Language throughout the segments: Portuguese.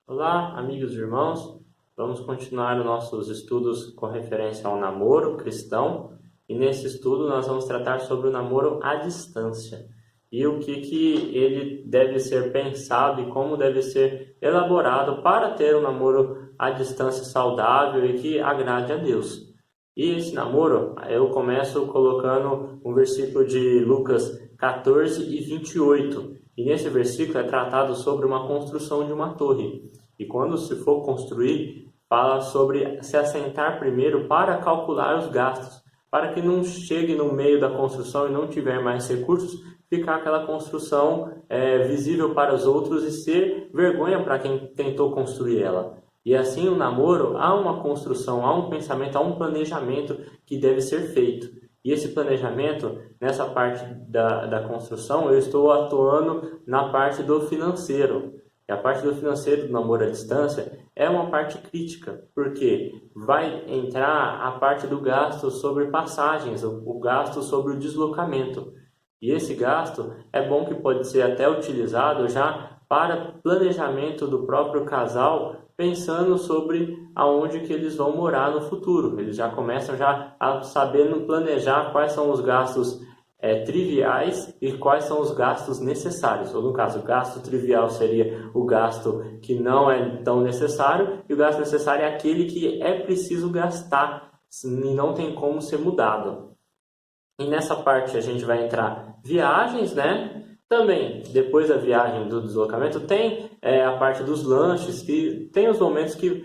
Olá, amigos e irmãos. Vamos continuar os nossos estudos com referência ao namoro cristão. E nesse estudo nós vamos tratar sobre o namoro à distância. E o que ele deve ser pensado e como deve ser elaborado para ter um namoro à distância saudável e que agrade a Deus. E esse namoro, eu começo colocando um versículo de Lucas 14 e 28. E nesse versículo é tratado sobre uma construção de uma torre. E quando se for construir, fala sobre se assentar primeiro para calcular os gastos, para que não chegue no meio da construção e não tiver mais recursos, ficar aquela construção visível para os outros e ser vergonha para quem tentou construir ela. E assim o namoro, há uma construção, há um pensamento, há um planejamento que deve ser feito. E esse planejamento, nessa parte da construção, eu estou atuando na parte do financeiro. E a parte do financeiro do namoro à distância é uma parte crítica, porque vai entrar a parte do gasto sobre passagens, o gasto sobre o deslocamento. E esse gasto é bom que pode ser até utilizado já para planejamento do próprio casal, pensando sobre aonde que eles vão morar no futuro. Eles já começam a sabendo planejar quais são os gastos triviais e quais são os gastos necessários. Ou no caso, o gasto trivial seria o gasto que não é tão necessário, e o gasto necessário é aquele que é preciso gastar e não tem como ser mudado. E nessa parte a gente vai entrar viagens, né? Também, depois da viagem do deslocamento, tem a parte dos lanches, que tem os momentos que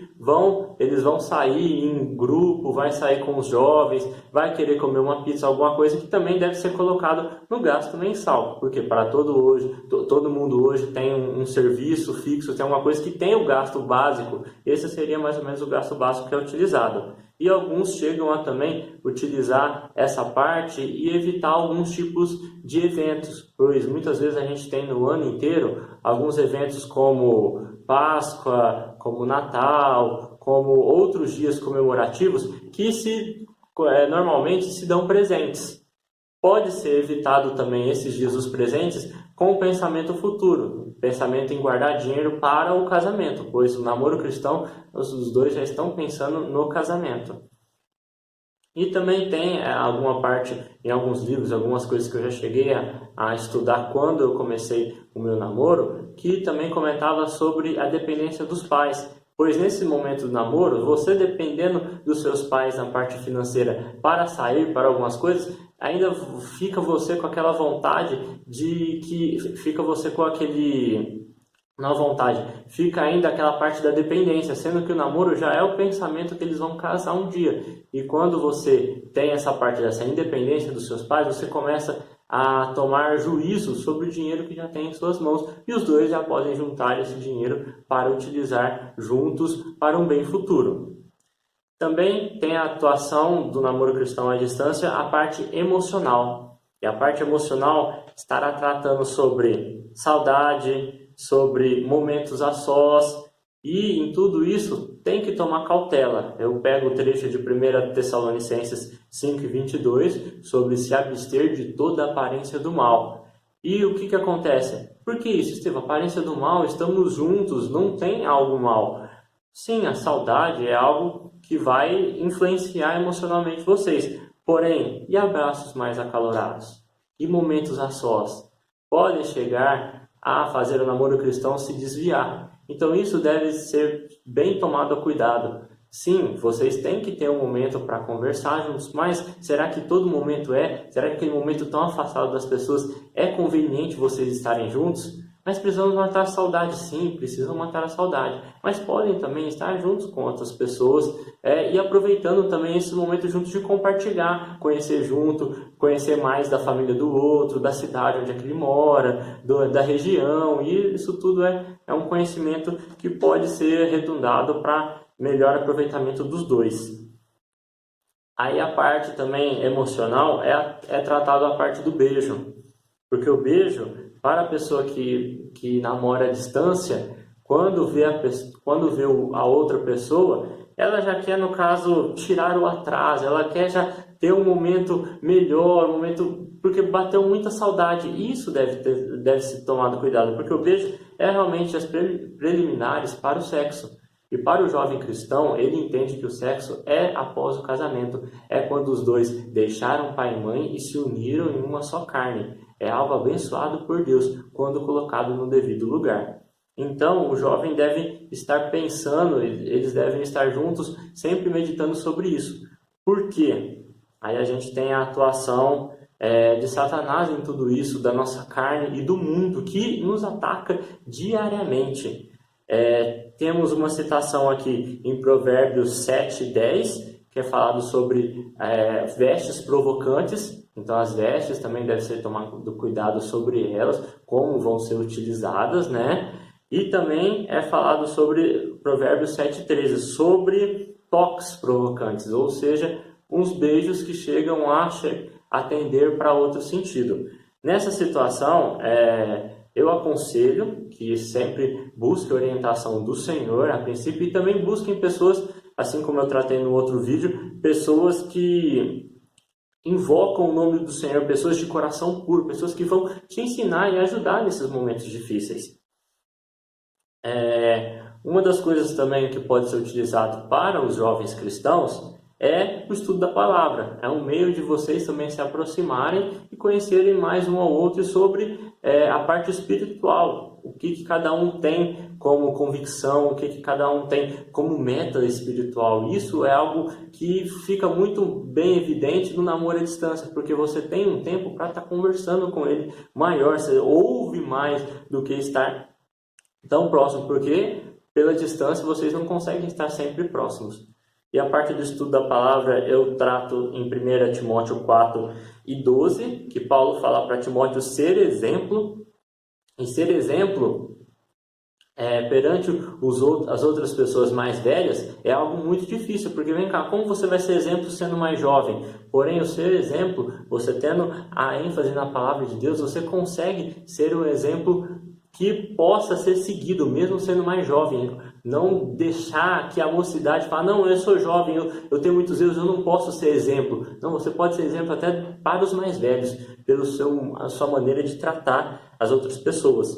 eles vão sair em grupo, vai sair com os jovens, vai querer comer uma pizza, alguma coisa que também deve ser colocado no gasto mensal, porque para todo mundo hoje tem um serviço fixo, tem uma coisa que tem o gasto básico, esse seria mais ou menos o gasto básico que é utilizado. E alguns chegam a também utilizar essa parte e evitar alguns tipos de eventos, pois muitas vezes a gente tem no ano inteiro alguns eventos como Páscoa, como Natal, como outros dias comemorativos que normalmente se dão presentes. Pode ser evitado também esses dias os presentes com o pensamento futuro, pensamento em guardar dinheiro para o casamento, pois o namoro cristão, os dois já estão pensando no casamento. E também tem alguma parte, em alguns livros, algumas coisas que eu já cheguei a estudar quando eu comecei o meu namoro, que também comentava sobre a dependência dos pais. Pois nesse momento do namoro, você dependendo dos seus pais na parte financeira para sair para algumas coisas, ainda fica você com aquela vontade fica ainda aquela parte da dependência, sendo que o namoro já é o pensamento que eles vão casar um dia. E quando você tem essa parte dessa independência dos seus pais, você começa a tomar juízo sobre o dinheiro que já tem em suas mãos, e os dois já podem juntar esse dinheiro para utilizar juntos para um bem futuro. Também tem a atuação do namoro cristão à distância, a parte emocional. E a parte emocional estará tratando sobre saudade, sobre momentos a sós, e em tudo isso tem que tomar cautela. Eu pego o trecho de 1 Tessalonicenses 5:22 sobre se abster de toda aparência do mal. E o que acontece? Por que isso, Estevão? Aparência do mal, estamos juntos, não tem algo mal. Sim, a saudade é algo que vai influenciar emocionalmente vocês. Porém, e abraços mais acalorados? E momentos a sós? Podem chegar a fazer o namoro cristão se desviar. Então isso deve ser bem tomado cuidado. Sim, vocês têm que ter um momento para conversar juntos, mas será que todo momento será que aquele momento tão afastado das pessoas é conveniente vocês estarem juntos? Mas precisamos matar a saudade, sim, precisam matar a saudade. Mas podem também estar juntos com outras pessoas e aproveitando também esse momento juntos de compartilhar, conhecer junto, conhecer mais da família do outro, da cidade onde é que ele mora, da região. E isso tudo é um conhecimento que pode ser redundado para melhor aproveitamento dos dois. Aí a parte também emocional é tratado a parte do beijo. Porque o beijo, para a pessoa que namora à distância, quando vê a outra pessoa, ela já quer, no caso, tirar o atraso, ela quer já ter um momento melhor, um momento porque bateu muita saudade. Isso deve ser tomado cuidado, porque o beijo é realmente as preliminares para o sexo. E para o jovem cristão, ele entende que o sexo é após o casamento. É quando os dois deixaram pai e mãe e se uniram em uma só carne. É algo abençoado por Deus quando colocado no devido lugar. Então, o jovem deve estar pensando, eles devem estar juntos, sempre meditando sobre isso. Por quê? Aí a gente tem a atuação de Satanás em tudo isso, da nossa carne e do mundo que nos ataca diariamente. Temos uma citação aqui em Provérbios 7:10, que é falado sobre vestes provocantes. Então as vestes também devem ser tomado cuidado sobre elas, como vão ser utilizadas, né? E também é falado sobre Provérbios 7:13, sobre toques provocantes, ou seja, uns beijos que chegam a atender para outro sentido. Nessa situação, eu aconselho que sempre busque a orientação do Senhor a princípio e também busquem pessoas, assim como eu tratei no outro vídeo, pessoas que invocam o nome do Senhor, pessoas de coração puro, pessoas que vão te ensinar e ajudar nesses momentos difíceis. Uma das coisas também que pode ser utilizado para os jovens cristãos é o estudo da palavra. É um meio de vocês também se aproximarem e conhecerem mais um ao outro sobre a parte espiritual. O que cada um tem como convicção, o que cada um tem como meta espiritual. Isso é algo que fica muito bem evidente no namoro à distância, porque você tem um tempo para estar conversando com ele maior, você ouve mais do que estar tão próximo, porque pela distância vocês não conseguem estar sempre próximos. E a parte do estudo da palavra eu trato em 1 Timóteo 4:12, que Paulo fala para Timóteo ser exemplo, e ser exemplo perante as outras pessoas mais velhas é algo muito difícil, porque vem cá, como você vai ser exemplo sendo mais jovem? Porém, o ser exemplo, você tendo a ênfase na palavra de Deus, você consegue ser um exemplo que possa ser seguido, mesmo sendo mais jovem. Não deixar que a mocidade fale, não, eu sou jovem, eu tenho muitos erros, eu não posso ser exemplo. Não, você pode ser exemplo até para os mais velhos, a sua maneira de tratar as outras pessoas.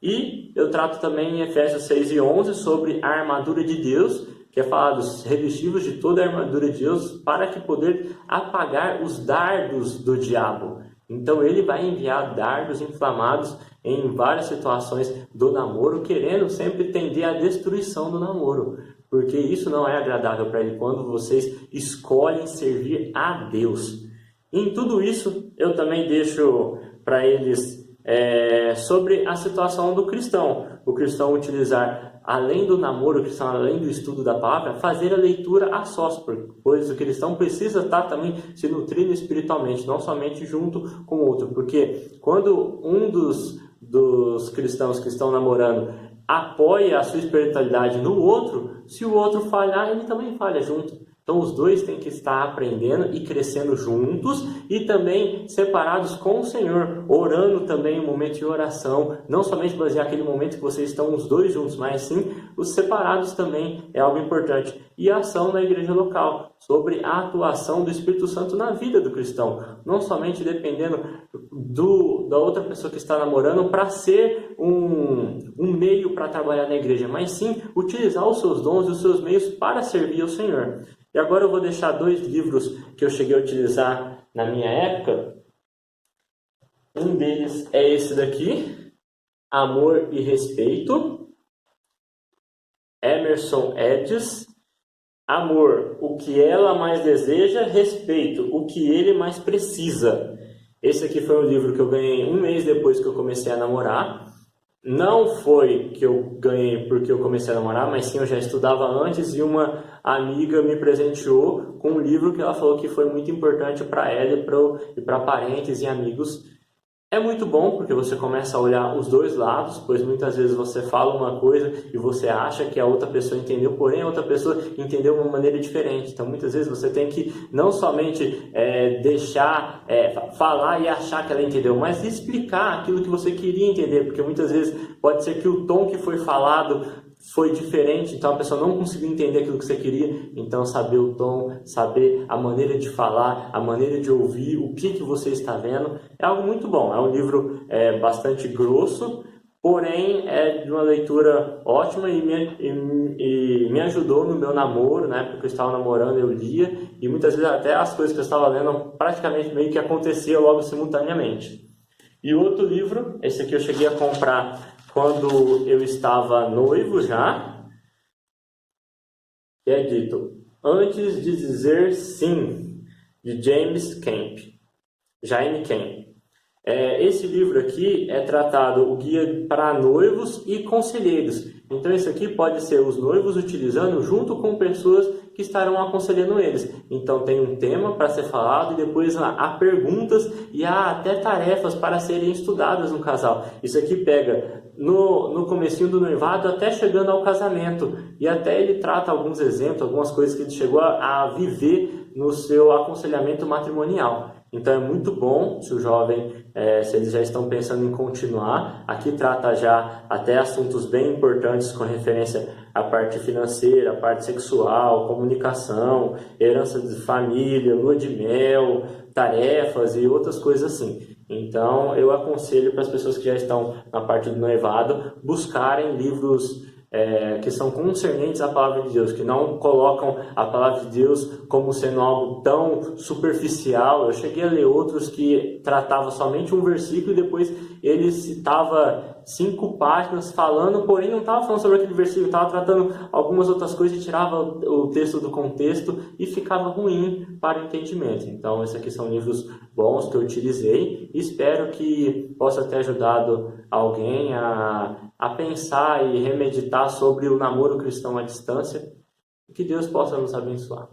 E eu trato também em Efésios 6:11 sobre a armadura de Deus, que é falado, revestivos de toda a armadura de Deus, para que poder apagar os dardos do diabo. Então ele vai enviar dardos inflamados em várias situações do namoro, querendo sempre tender à destruição do namoro, porque isso não é agradável para ele quando vocês escolhem servir a Deus. E em tudo isso eu também deixo para eles sobre a situação do cristão. O cristão utilizar, além do namoro, o cristão, além do estudo da palavra, fazer a leitura a sós, pois o cristão precisa estar também se nutrindo espiritualmente, não somente junto com o outro, porque quando um dos cristãos que estão namorando apoia a sua espiritualidade no outro, se o outro falhar, ele também falha junto. Então os dois têm que estar aprendendo e crescendo juntos e também separados com o Senhor, orando também um momento de oração, não somente basear aquele momento que vocês estão os dois juntos, mas sim os separados também é algo importante. E a ação na igreja local, sobre a atuação do Espírito Santo na vida do cristão, não somente dependendo da outra pessoa que está namorando para ser um meio para trabalhar na igreja, mas sim utilizar os seus dons e os seus meios para servir ao Senhor. E agora eu vou deixar 2 livros que eu cheguei a utilizar na minha época. Um deles é esse daqui, Amor e Respeito, Emerson Edges. Amor, o que ela mais deseja, respeito, o que ele mais precisa. Esse aqui foi um livro que eu ganhei 1 mês depois que eu comecei a namorar. Não foi que eu ganhei porque eu comecei a namorar, mas sim eu já estudava antes e uma amiga me presenteou com um livro que ela falou que foi muito importante para ela e para parentes e amigos. É muito bom porque você começa a olhar os dois lados, pois muitas vezes você fala uma coisa e você acha que a outra pessoa entendeu, porém a outra pessoa entendeu de uma maneira diferente. Então muitas vezes você tem que não somente deixar falar e achar que ela entendeu, mas explicar aquilo que você queria entender, porque muitas vezes pode ser que o tom que foi falado foi diferente, então a pessoa não conseguiu entender aquilo que você queria, então saber o tom, saber a maneira de falar, a maneira de ouvir, o que você está vendo, é algo muito bom. É um livro bastante grosso, porém é de uma leitura ótima e me ajudou no meu namoro, na época que eu estava namorando eu lia, e muitas vezes até as coisas que eu estava lendo praticamente meio que aconteciam logo simultaneamente. E outro livro, esse aqui eu cheguei a comprar quando eu estava noivo já, que é dito Antes de Dizer Sim, de Jaime Camp. Esse livro aqui é tratado o guia para noivos e conselheiros. Então esse aqui pode ser os noivos utilizando junto com pessoas que estarão aconselhando eles. Então tem um tema para ser falado e depois há perguntas e há até tarefas para serem estudadas no casal. Isso aqui pega no comecinho do noivado até chegando ao casamento. E até ele trata alguns exemplos, algumas coisas que ele chegou a viver no seu aconselhamento matrimonial. Então é muito bom se o jovem, se eles já estão pensando em continuar. Aqui trata já até assuntos bem importantes com referência à parte financeira, à parte sexual, comunicação, herança de família, lua de mel, tarefas e outras coisas assim. Então eu aconselho para as pessoas que já estão na parte do noivado buscarem livros que são concernentes à palavra de Deus, que não colocam a palavra de Deus como sendo algo tão superficial. Eu cheguei a ler outros que tratavam somente um versículo e depois ele citava 5 páginas falando, porém não estava falando sobre aquele versículo, estava tratando algumas outras coisas e tirava o texto do contexto e ficava ruim para o entendimento. Então esses aqui são livros bons que eu utilizei e espero que possa ter ajudado alguém a pensar e remeditar sobre o namoro cristão à distância, e que Deus possa nos abençoar.